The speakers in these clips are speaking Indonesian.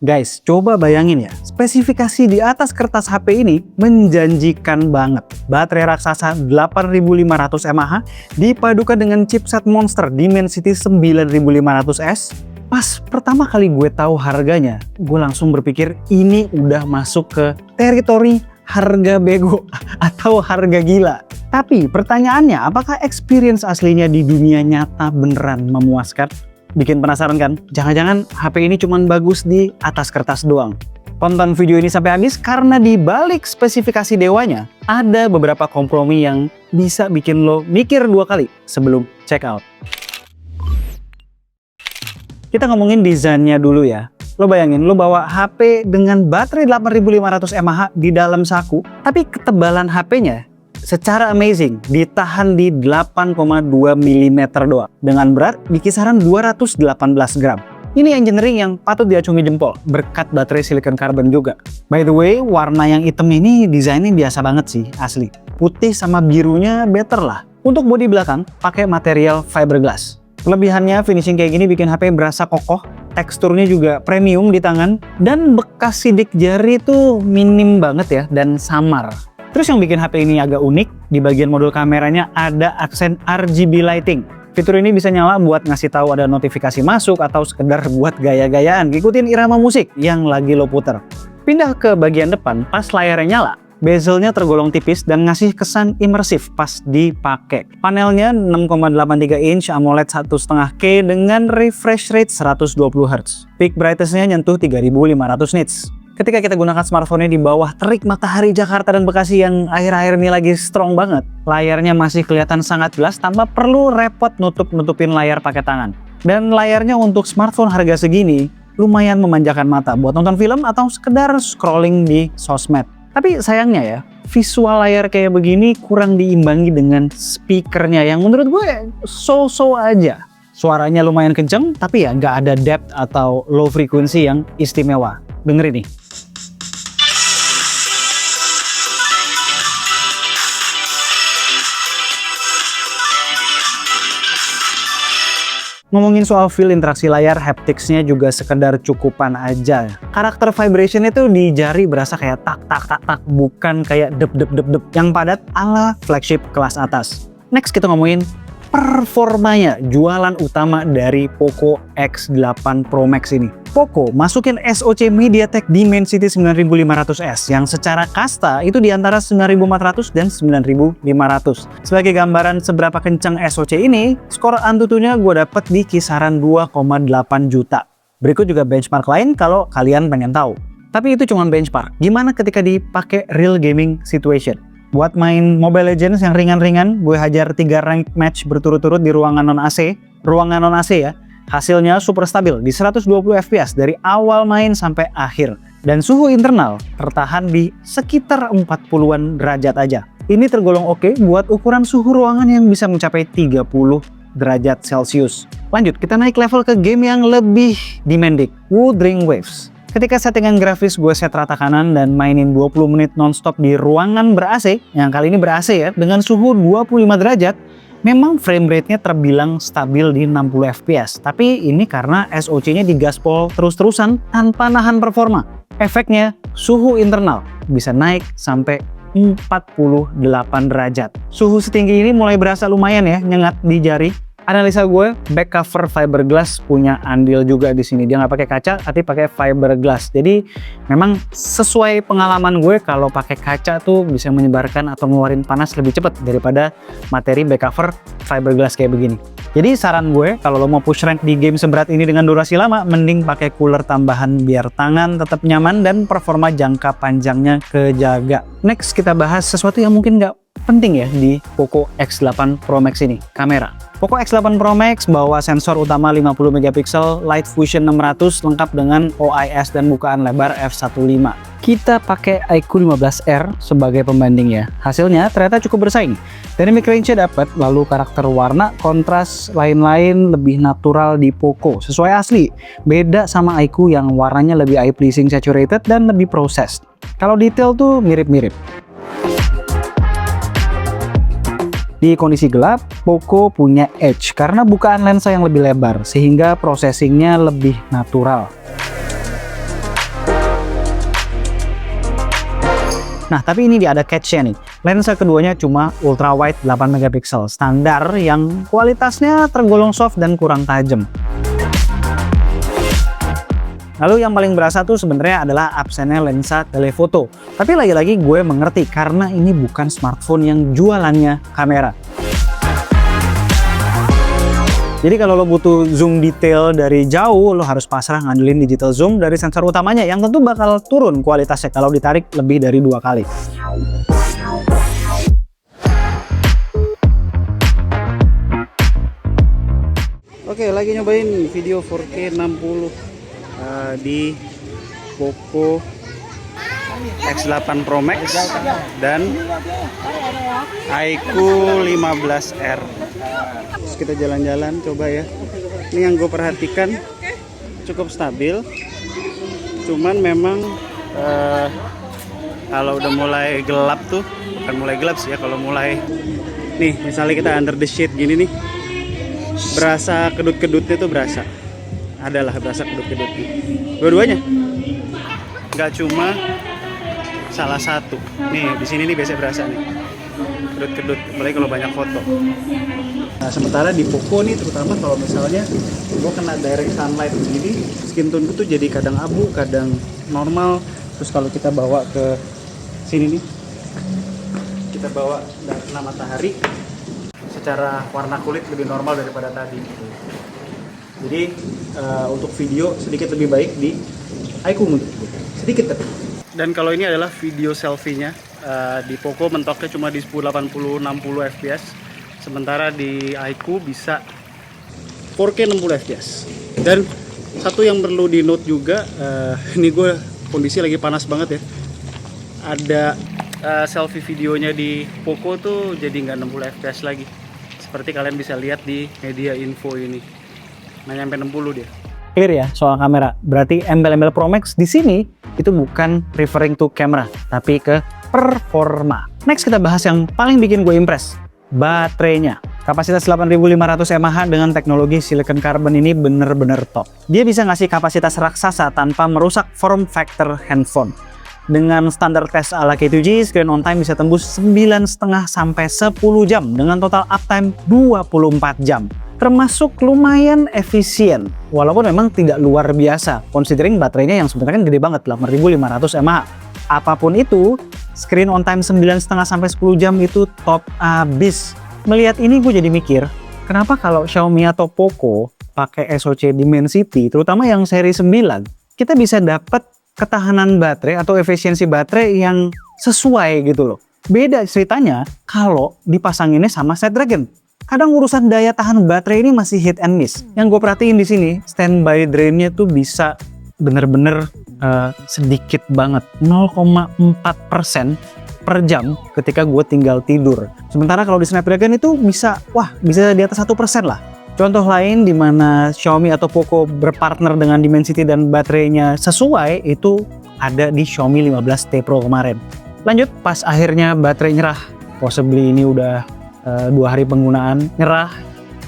Guys, coba bayangin ya, spesifikasi di atas kertas HP ini menjanjikan banget. Baterai raksasa 8500 mAh dipadukan dengan chipset monster Dimensity 9500S. Pas pertama kali gue tahu harganya, gue langsung berpikir ini udah masuk ke teritori harga bego atau harga gila. Tapi pertanyaannya, apakah experience aslinya di dunia nyata beneran memuaskan? Bikin penasaran kan? Jangan-jangan HP ini cuma bagus di atas kertas doang. Tonton video ini sampai habis karena di balik spesifikasi dewanya ada beberapa kompromi yang bisa bikin lo mikir 2 kali sebelum check out. Kita ngomongin desainnya dulu ya. Lo bayangin, lo bawa HP dengan baterai 8500 mAh di dalam saku, tapi ketebalan HP-nya secara amazing ditahan di 8,2 mm doang dengan berat di kisaran 218 gram. Ini engineering yang patut diacungi jempol berkat baterai silicon carbon juga. By the way, warna yang hitam ini desainnya biasa banget sih, asli. Putih sama birunya better lah. Untuk bodi belakang pakai material fiberglass. Kelebihannya finishing kayak gini bikin HP berasa kokoh, teksturnya juga premium di tangan, dan bekas sidik jari tuh minim banget ya dan samar. Terus yang bikin HP ini agak unik, di bagian modul kameranya ada aksen RGB lighting. Fitur ini bisa nyala buat ngasih tahu ada notifikasi masuk atau sekedar buat gaya-gayaan, ngikutin irama musik yang lagi lo puter. Pindah ke bagian depan, pas layarnya nyala, bezelnya tergolong tipis dan ngasih kesan imersif pas dipakai. Panelnya 6,83 inch AMOLED 1.5K dengan refresh rate 120Hz. Peak brightness-nya nyentuh 3500 nits. Ketika kita gunakan smartphone-nya di bawah terik matahari Jakarta dan Bekasi yang akhir-akhir ini lagi strong banget, layarnya masih kelihatan sangat jelas tanpa perlu repot nutup-nutupin layar pakai tangan. Dan layarnya untuk smartphone harga segini lumayan memanjakan mata buat nonton film atau sekedar scrolling di sosmed. Tapi sayangnya ya, visual layar kayak begini kurang diimbangi dengan speakernya yang menurut gue so-so aja. Suaranya lumayan kenceng, tapi ya nggak ada depth atau low frequency yang istimewa. Dengerin nih. Ngomongin soal feel interaksi layar, haptics-nya juga sekedar cukupan aja. Karakter vibration itu di jari berasa kayak tak tak tak tak, bukan kayak dep dep dep dep yang padat ala flagship kelas atas. Next kita ngomongin performanya, jualan utama dari Poco X8 Pro Max ini. Poco masukin SoC MediaTek Dimensity 9500S yang secara kasta itu di antara 9400 dan 9500. Sebagai gambaran seberapa kencang SoC ini, skor Antutunya gue dapet di kisaran 2,8 juta. Berikut juga benchmark lain kalau kalian pengen tahu. Tapi itu cuma benchmark. Gimana ketika dipakai real gaming situation? Buat main Mobile Legends yang ringan-ringan, gue hajar 3 ranked match berturut-turut di ruangan non-AC. Ruangan non-AC ya. Hasilnya super stabil di 120 fps dari awal main sampai akhir. Dan suhu internal tertahan di sekitar 40-an derajat aja. Ini tergolong oke buat ukuran suhu ruangan yang bisa mencapai 30 derajat Celcius. Lanjut, kita naik level ke game yang lebih demanding, Wuthering Waves. Ketika settingan grafis gue set rata kanan dan mainin 20 menit nonstop di ruangan ber-AC, yang kali ini ber-AC ya, dengan suhu 25 derajat, memang frame rate-nya terbilang stabil di 60 fps. Tapi ini karena SoC-nya digaspol terus-terusan tanpa nahan performa. Efeknya, suhu internal bisa naik sampai 48 derajat. Suhu setinggi ini mulai berasa lumayan ya, nyengat di jari. Analisa gue, back cover fiberglass punya andil juga di sini. Dia nggak pakai kaca, tapi pakai fiberglass. Jadi memang sesuai pengalaman gue, kalau pakai kaca tuh bisa menyebarkan atau ngeluarin panas lebih cepat daripada materi back cover fiberglass kayak begini. Jadi saran gue, kalau lo mau push rank di game seberat ini dengan durasi lama, mending pakai cooler tambahan biar tangan tetap nyaman dan performa jangka panjangnya kejaga. Next kita bahas sesuatu yang mungkin nggak penting ya di Poco X8 Pro Max ini, kamera. Poco X8 Pro Max bawa sensor utama 50 megapiksel Light Fusion 600 lengkap dengan OIS dan bukaan lebar f1.5. Kita pakai iQOO 15R sebagai pembandingnya. Hasilnya ternyata cukup bersaing. Dynamic range-nya dapat, lalu karakter warna, kontras, lain-lain lebih natural di Poco. Sesuai asli, beda sama iQOO yang warnanya lebih eye pleasing saturated dan lebih processed. Kalau detail tuh mirip-mirip. Di kondisi gelap, Poco punya edge karena bukaan lensa yang lebih lebar, sehingga processingnya lebih natural. Nah, tapi ini dia ada catch-nya nih. Lensa keduanya cuma ultra wide 8 megapiksel, standar yang kualitasnya tergolong soft dan kurang tajam. Lalu yang paling berasa tuh sebenarnya adalah absennya lensa telefoto. Tapi lagi-lagi gue mengerti karena ini bukan smartphone yang jualannya kamera. Jadi kalau lo butuh zoom detail dari jauh, lo harus pasrah ngandelin digital zoom dari sensor utamanya yang tentu bakal turun kualitasnya kalau ditarik lebih dari 2 kali. Oke, lagi nyobain video 4K 60 di Poco X8 Pro Max dan iQOO 15R. Terus kita jalan-jalan coba ya. Ini yang gue perhatikan cukup stabil. Cuman memang kalau udah mulai gelap tuh, bukan mulai gelap sih ya, kalau mulai nih misalnya kita under the shade gini nih, berasa kedut-kedutnya tuh berasa. Adalah berasa kedut-kedutnya. Dua-duanya. Nggak cuma salah satu. Nih di sini nih biasa berasa nih kedut-kedut, apalagi kalau banyak foto. Nah, sementara di Poco nih terutama kalau misalnya gua kena direct sunlight begini, skin tone tuh jadi kadang abu, kadang normal. Terus kalau kita bawa ke sini nih, kita bawa kena matahari, secara warna kulit lebih normal daripada tadi. Jadi untuk video sedikit lebih baik di iQOO sedikit tapi. Dan kalau ini adalah video selfie-nya, di Poco mentoknya cuma di 1080 60 fps, sementara di iQOO bisa 4K 60 fps. Dan satu yang perlu di note juga, ini gue kondisi lagi panas banget ya, ada selfie videonya di Poco tuh jadi nggak 60 fps lagi, seperti kalian bisa lihat di media info ini, nggak nyampe 60 dia. Clear ya soal kamera. Berarti embel-embel Pro Max di sini itu bukan referring to camera, tapi ke performa. Next kita bahas yang paling bikin gue impress, baterainya. Kapasitas 8500 mAh dengan teknologi silicon carbon ini bener-bener top. Dia bisa ngasih kapasitas raksasa tanpa merusak form factor handphone. Dengan standar tes ala K2G, screen on time bisa tembus 9,5 sampai 10 jam dengan total uptime 24 jam. Termasuk lumayan efisien, walaupun memang tidak luar biasa, considering baterainya yang sebenarnya kan gede banget, 8500 mAh. Apapun itu, screen on time 9,5 sampai 10 jam itu top abis. Melihat ini gue jadi mikir, kenapa kalau Xiaomi atau Poco pakai SoC Dimensity, terutama yang seri 9, kita bisa dapat ketahanan baterai atau efisiensi baterai yang sesuai gitu loh. Beda ceritanya kalau dipasanginnya sama Snapdragon. Kadang urusan daya tahan baterai ini masih hit and miss. Yang gue perhatiin di sini, standby drainnya tuh bisa bener-bener sedikit banget, 0,4% per jam ketika gue tinggal tidur. Sementara kalau di Snapdragon itu bisa di atas 1% lah. Contoh lain di mana Xiaomi atau Poco berpartner dengan Dimensity dan baterainya sesuai itu ada di Xiaomi 15T Pro kemarin. Lanjut, pas akhirnya baterai nyerah, possibly ini udah 2 hari penggunaan, nyerah,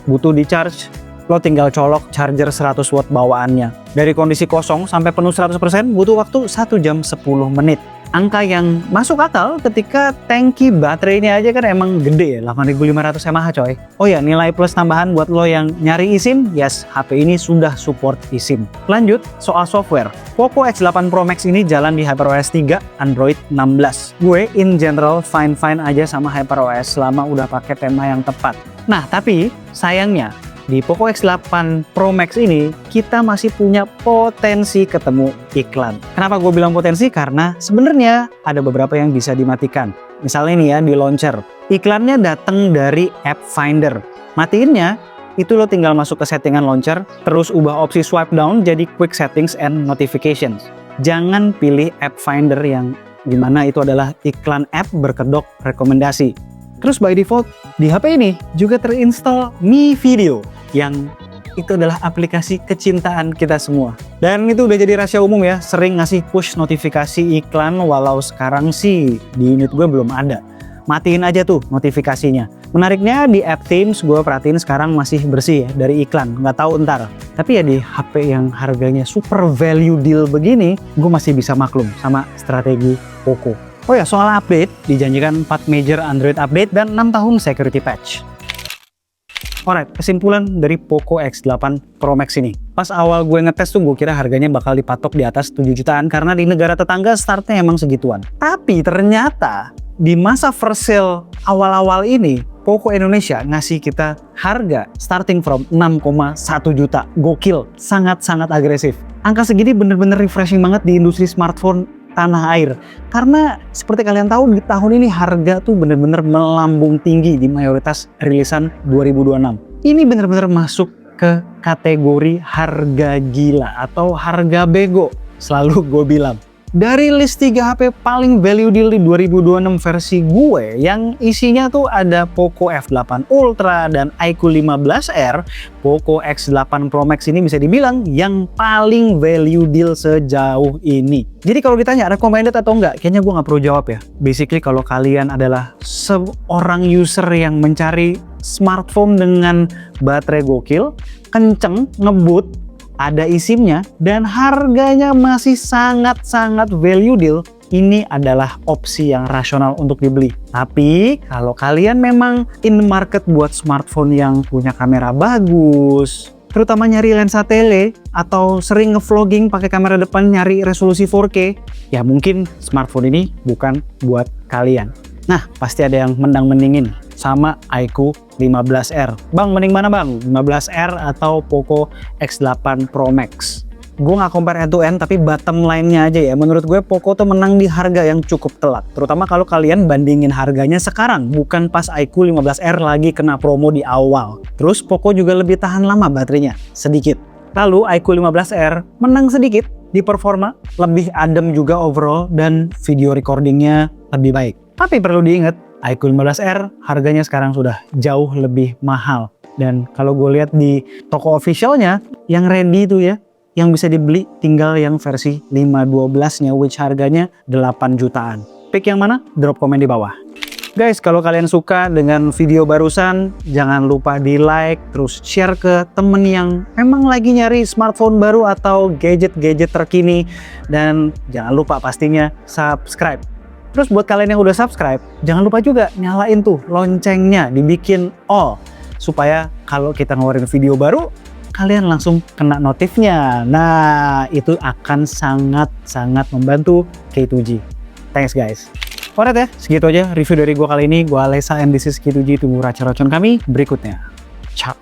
butuh di charge, lo tinggal colok charger 100 watt bawaannya. Dari kondisi kosong sampai penuh 100% butuh waktu 1 jam 10 menit. Angka yang masuk akal ketika tangki baterainya aja kan emang gede ya, 8500 mAh coy. Oh ya, nilai plus tambahan buat lo yang nyari eSIM, yes, HP ini sudah support eSIM. Lanjut, soal software. Poco X8 Pro Max ini jalan di HyperOS 3, Android 16. Gue in general fine-fine aja sama HyperOS selama udah pakai tema yang tepat. Nah, tapi sayangnya di Poco X8 Pro Max ini kita masih punya potensi ketemu iklan. Kenapa gue bilang potensi? Karena sebenarnya ada beberapa yang bisa dimatikan. Misalnya nih ya di launcher, iklannya datang dari App Finder. Matiinnya itu lo tinggal masuk ke settingan launcher, terus ubah opsi swipe down jadi quick settings and notifications. Jangan pilih App Finder yang dimana itu adalah iklan app berkedok rekomendasi. Terus by default di HP ini juga terinstall Mi Video yang itu adalah aplikasi kecintaan kita semua. Dan itu udah jadi rahasia umum ya, sering ngasih push notifikasi iklan walau sekarang sih di unit gue belum ada. Matiin aja tuh notifikasinya. Menariknya di app themes gue perhatiin sekarang masih bersih ya dari iklan, nggak tahu ntar. Tapi ya di HP yang harganya super value deal begini, gue masih bisa maklum sama strategi Poco. Oh ya, soal update, dijanjikan 4 major Android update dan 6 tahun security patch. Alright, kesimpulan dari Poco X8 Pro Max ini. Pas awal gue ngetes tuh gue kira harganya bakal dipatok di atas 7 jutaan karena di negara tetangga startnya emang segituan. Tapi ternyata di masa first sale awal-awal ini, Poco Indonesia ngasih kita harga starting from 6,1 juta. Gokil, sangat-sangat agresif. Angka segini bener-bener refreshing banget di industri smartphone tanah air. Karena seperti kalian tahu di tahun ini harga tuh bener-bener melambung tinggi di mayoritas rilisan 2026. Ini bener-bener masuk ke kategori harga gila atau harga bego. Selalu gue bilang. Dari list 3 HP paling value deal di 2026 versi gue yang isinya tuh ada Poco F8 Ultra dan iQOO 15R, Poco X8 Pro Max ini bisa dibilang yang paling value deal sejauh ini. Jadi kalau ditanya recommended atau enggak, kayaknya gue nggak perlu jawab ya. Basically kalau kalian adalah seorang user yang mencari smartphone dengan baterai gokil, kenceng, ngebut, ada eSIM-nya, dan harganya masih sangat-sangat value deal, ini adalah opsi yang rasional untuk dibeli. Tapi kalau kalian memang in market buat smartphone yang punya kamera bagus, terutama nyari lensa tele atau sering nge-vlogging pakai kamera depan nyari resolusi 4K, ya mungkin smartphone ini bukan buat kalian. Nah, pasti ada yang mendang-mendingin sama iQOO 15R. Bang, mending mana bang? 15R atau Poco X8 Pro Max? Gue nggak compare end to end, tapi bottom line-nya aja ya. Menurut gue Poco tuh menang di harga yang cukup telat. Terutama kalau kalian bandingin harganya sekarang, bukan pas iQOO 15R lagi kena promo di awal. Terus Poco juga lebih tahan lama baterainya, sedikit. Lalu iQOO 15R menang sedikit di performa, lebih adem juga overall, dan video recordingnya lebih baik. Tapi perlu diingat, iQOO 15R harganya sekarang sudah jauh lebih mahal. Dan kalau gue lihat di toko officialnya, yang ready itu ya, yang bisa dibeli tinggal yang versi 512-nya, which harganya 8 jutaan. Pick yang mana? Drop komen di bawah. Guys, kalau kalian suka dengan video barusan, jangan lupa di like, terus share ke temen yang memang lagi nyari smartphone baru atau gadget-gadget terkini. Dan jangan lupa pastinya subscribe. Terus buat kalian yang udah subscribe, jangan lupa juga nyalain tuh loncengnya, dibikin all. Supaya kalau kita ngeluarin video baru, kalian langsung kena notifnya. Nah, itu akan sangat-sangat membantu K2G. Thanks guys. Alright ya, segitu aja review dari gua kali ini. Gua Alesa and this is K2G. Tunggu racun-racun kami berikutnya. Ciao.